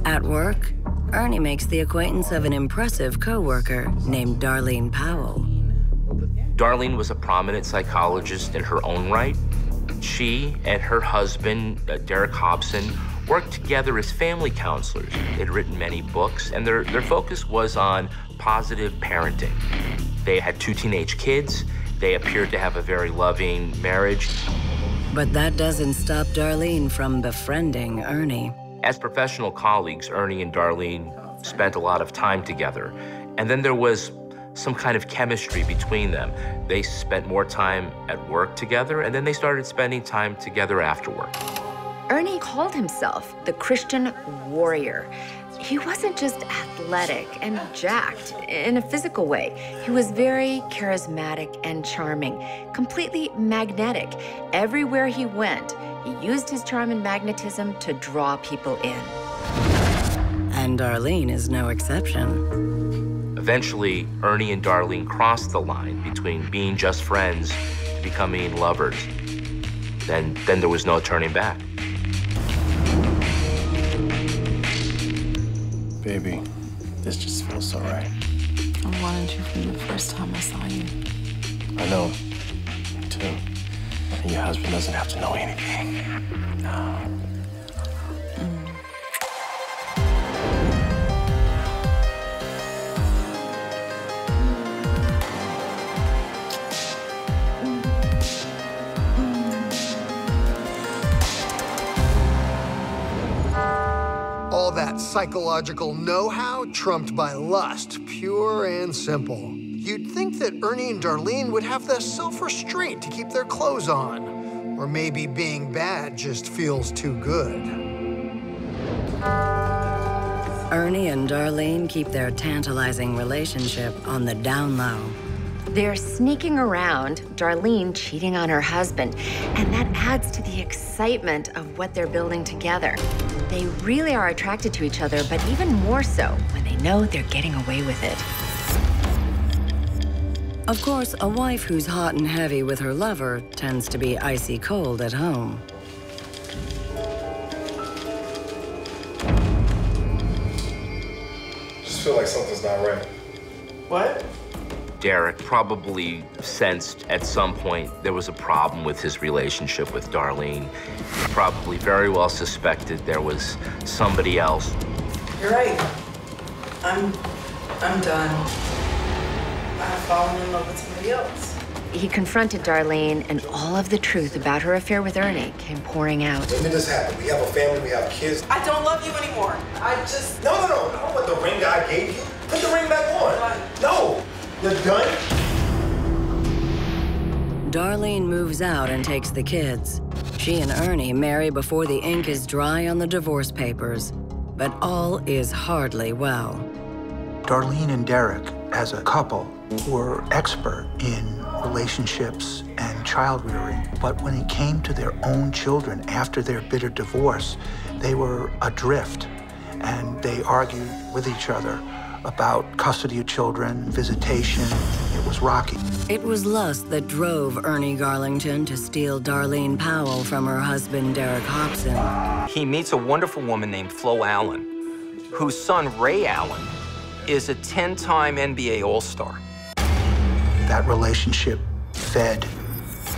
At work, Ernie makes the acquaintance of an impressive coworker named Darlene Powell. Darlene was a prominent psychologist in her own right. She and her husband, Derek Hobson, worked together as family counselors. They'd written many books, and their focus was on positive parenting. They had 2 teenage kids. They appeared to have a very loving marriage. But that doesn't stop Darlene from befriending Ernie. As professional colleagues, Ernie and Darlene spent a lot of time together. And then there was some kind of chemistry between them. They spent more time at work together, and then they started spending time together after work. Ernie called himself the Christian warrior. He wasn't just athletic and jacked in a physical way. He was very charismatic and charming, completely magnetic. Everywhere he went, he used his charm and magnetism to draw people in. And Darlene is no exception. Eventually, Ernie and Darlene crossed the line between being just friends to becoming lovers. Then there was no turning back. Baby, this just feels so right. I wanted you from the first time I saw you. I know. Me too. And your husband doesn't have to know anything. No. All that psychological know-how trumped by lust, pure and simple. You'd think that Ernie and Darlene would have the self-restraint to keep their clothes on. Or maybe being bad just feels too good. Ernie and Darlene keep their tantalizing relationship on the down low. They're sneaking around, Darlene cheating on her husband, and that adds to the excitement of what they're building together. They really are attracted to each other, but even more so when they know they're getting away with it. Of course, a wife who's hot and heavy with her lover tends to be icy cold at home. Just feel like something's not right. What? Derek probably sensed at some point there was a problem with his relationship with Darlene. He probably very well suspected there was somebody else. You're right. I'm done. I've fallen in love with somebody else. He confronted Darlene, and all of the truth about her affair with Ernie came pouring out. When did this happen? We have a family, we have kids. I don't love you anymore. I just... No, what the ring I gave you. Put the ring back on. What? No, you're done. Darlene moves out and takes the kids. She and Ernie marry before the ink is dry on the divorce papers. But all is hardly well. Darlene and Derek, as a couple, were expert in relationships and child rearing. But when it came to their own children after their bitter divorce, they were adrift, and they argued with each other about custody of children, visitation. It was rocky. It was lust that drove Ernie Garlington to steal Darlene Powell from her husband, Derek Hobson. He meets a wonderful woman named Flo Allen, whose son, Ray Allen, is a 10-time NBA All-Star. That relationship fed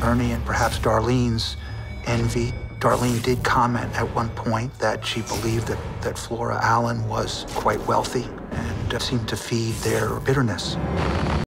Ernie and perhaps Darlene's envy. Darlene did comment at one point that she believed that Flora Allen was quite wealthy and seemed to feed their bitterness.